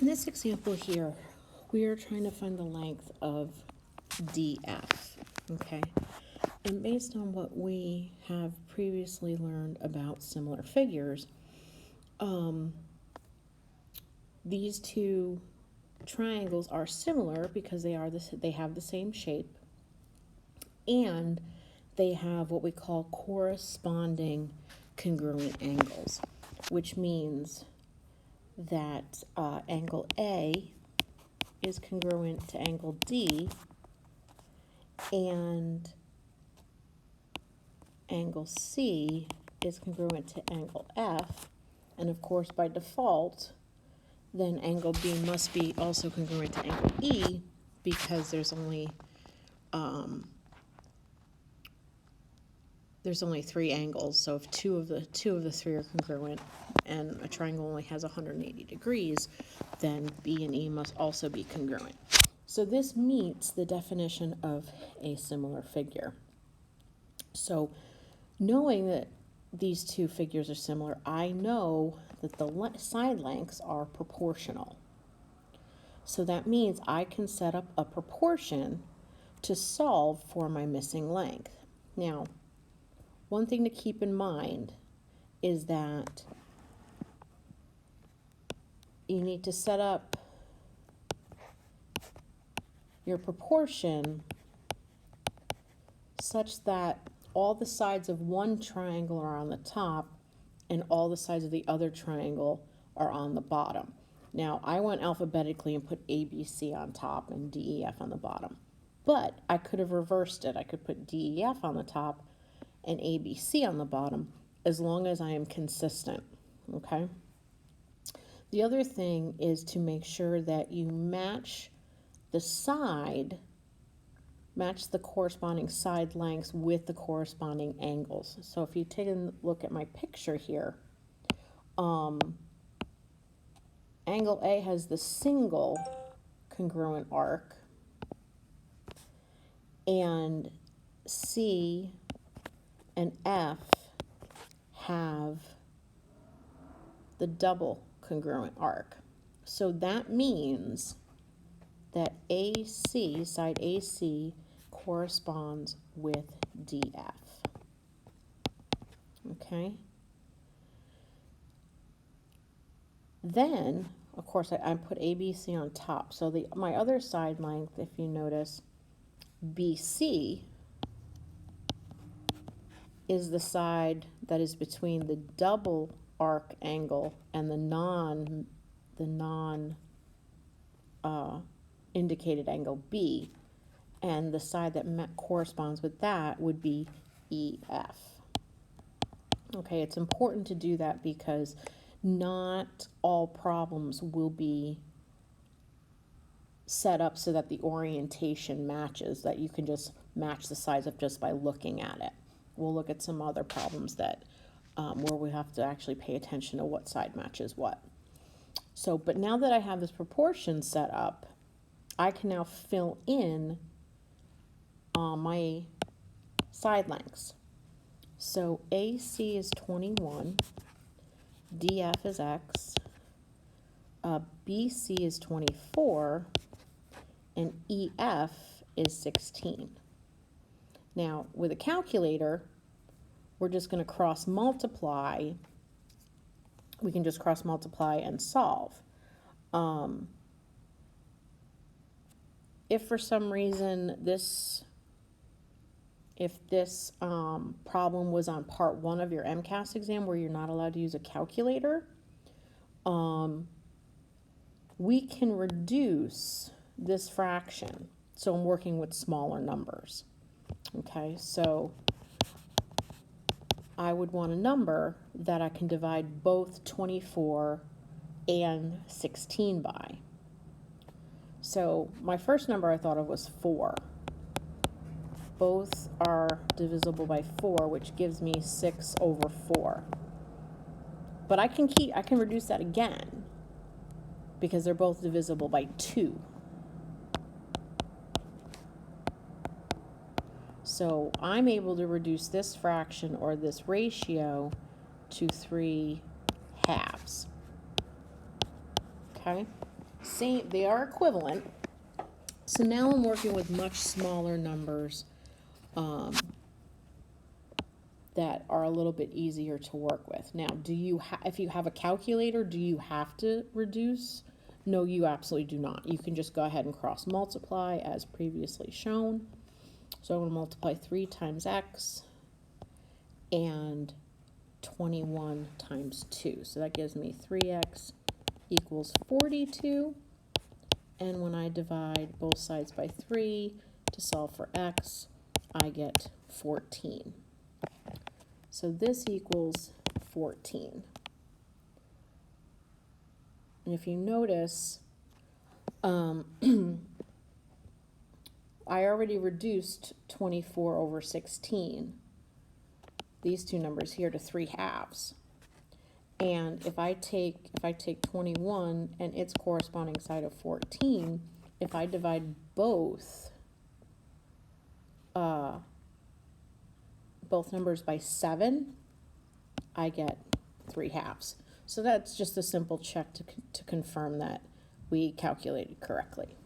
In this example here, we are trying to find the length of DF, okay? And based on what we have previously learned about similar figures, these two triangles are similar because they have the same shape, and they have what we call corresponding congruent angles, which means that angle A is congruent to angle D, and angle C is congruent to angle F, and of course by default then angle B must be also congruent to angle E because there's only three angles. So if two of the three are congruent and a triangle only has 180 degrees, then B and E must also be congruent. So this meets the definition of a similar figure. So knowing that these two figures are similar, I know that the side lengths are proportional. So that means I can set up a proportion to solve for my missing length. Now, one thing to keep in mind is that you need to set up your proportion such that all the sides of one triangle are on the top and all the sides of the other triangle are on the bottom. Now, I went alphabetically and put ABC on top and DEF on the bottom, but I could have reversed it. I could put DEF on the top and ABC on the bottom as long as I am consistent, okay? The other thing is to make sure that you match the corresponding side lengths with the corresponding angles. So if you take a look at my picture here, angle A has the single congruent arc, and C and F have the double congruent arc. So that means that AC, side AC, corresponds with DF. Okay? Then, of course, I put ABC on top. So my other side length, if you notice, BC is the side that is between the double arc angle and the non indicated angle B, and the side that corresponds with that would be EF. Okay, it's important to do that because not all problems will be set up so that the orientation matches, that you can just match the sides up just by looking at it. We'll look at some other problems that where we have to actually pay attention to what side matches what. So, but now that I have this proportion set up, I can now fill in my side lengths. So AC is 21, DF is X, BC is 24, and EF is 16. Now, with a calculator, we're just going to cross multiply. We can just cross multiply and solve. If for some reason this problem was on part 1 of your MCAS exam where you're not allowed to use a calculator, we can reduce this fraction. So I'm working with smaller numbers. Okay, so I would want a number that I can divide both 24 and 16 by. So my first number I thought of was 4. Both are divisible by 4, which gives me 6 over 4. But I can reduce that again because they're both divisible by 2. So I'm able to reduce this fraction or this ratio to 3 halves. Okay? Same, they are equivalent. So now I'm working with much smaller numbers that are a little bit easier to work with. Now, if you have a calculator, do you have to reduce? No, you absolutely do not. You can just go ahead and cross multiply as previously shown. So I'm going to multiply 3 times x and 21 times 2. So that gives me 3x equals 42. And when I divide both sides by 3 to solve for x, I get 14. So this equals 14. And if you notice, I already reduced 24 over 16, these two numbers here, to 3/2. And if I take 21 and its corresponding side of 14, if I divide both numbers by 7, I get 3/2. So that's just a simple check to confirm that we calculated correctly.